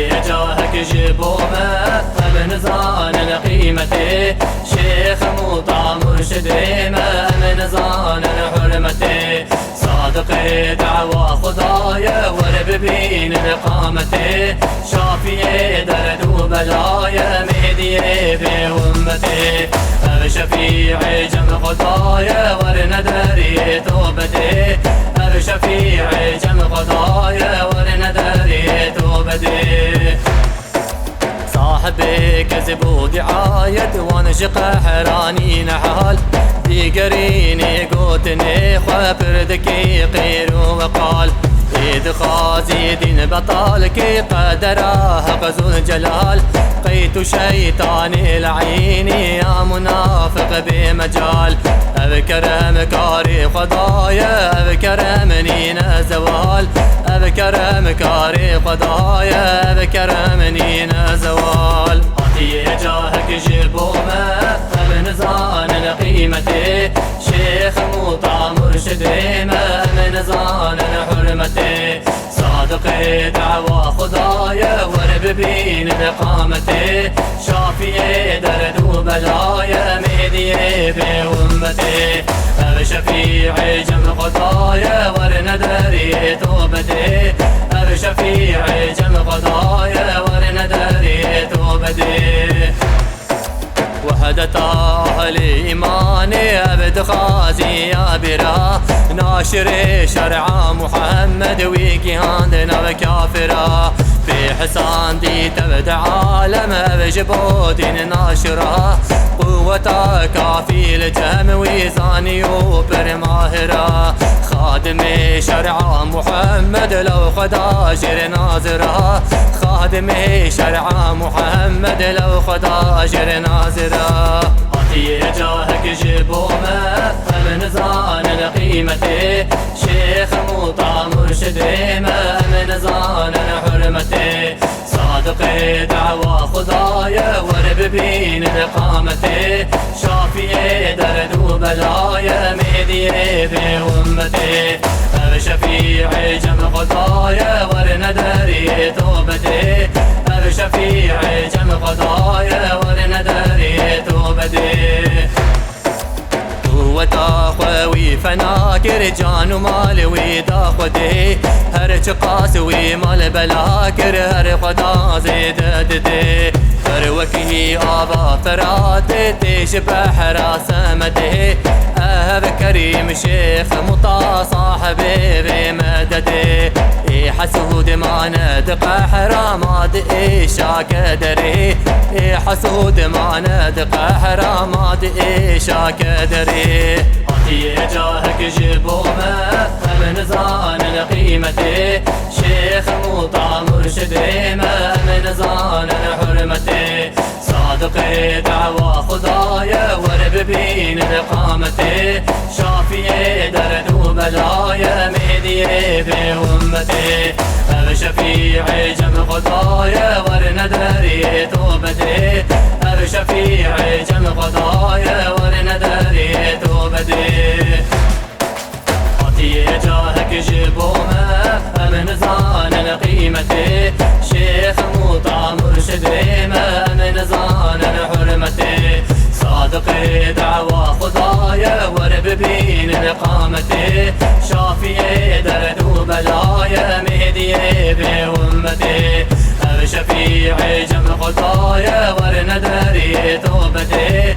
عطي جاهك جبومه من زان قيمته شيخ مطاع مرشد من زان حرمته صادق دعوى خدايا ورب بين قامته شافي درد وبلايا مهدي بأمته شفيع جم خدايا ورندري توبته شفيع جم خدايا ورندري توبته صاحب كذب ودعاية وانشق حراني نحال ديقريني قوتني خبر دقيقير وقال إذ خازي دين بطالك قدراه غزو الجلال قيت شيطاني لعيني يا منافق بمجال أذكر مكاري خدايا أذكر منين زوال أذكر مكاري خدايا أذكر منين زوال عطي جاهك جبومه من زان قيمته شيخ مطاع مرشد من زان حرمته صادق دعوى خدايا ورب بين قامته شافي درد وبلايا مهدي بأمته شفيع جم خدايا ورندري توبته شفيع جم خدايا ورندري توبته وحدة أهل إيماني أبد خازي يا برا ناشر شرع محمد ويكياندنا بكافرة في حسان دي تبدع عالم بجبودين ناشرة قوة كافي الجم ويزاني وبر ماهرة خادم شرع محمد لو خدا شر ناظرة خادم شرع محمد لو خدا شر ناظرة عطي جاهك جبومه من زان قيمته شيخ مطاع مرشد من زان حرمته صادق دعوى خدايا ورب بين قامته شافي درد وبلايا مهدي بأمته شفيع جم خدايا ورندري توبته شفيع جم خدايا ورندري توبته قوة خوي فناكر جان ومال ويدا خدي هر چقاس ومال بلاكر هر خدا زيد ددي هر وكي آبا فرات تيش بحر سمده أهب كريم شيخ مطا صاحبي بمدده حسود ما ندق حرامات إيشا دري حسود ما ندق حرامات إيشا دري عطي جاهك جبومه من زان قيمته شيخ مطاع مرشد من زان حرمته صادق دعوى خدايا ورب بين قامته شافي درد وبلايا مهدي بأمته شفيع جم خدايا ورندري توبته شفيع جم خدايا ورندري توبته عطي جاهك جبومه من زان قيمته شيخ مطاع مرشد من زان حرمته صادق دعوى خدايا ورب بين قامته شافي درد وبلايا مهدي بأمته شفيع جم خدايا ورندري توبته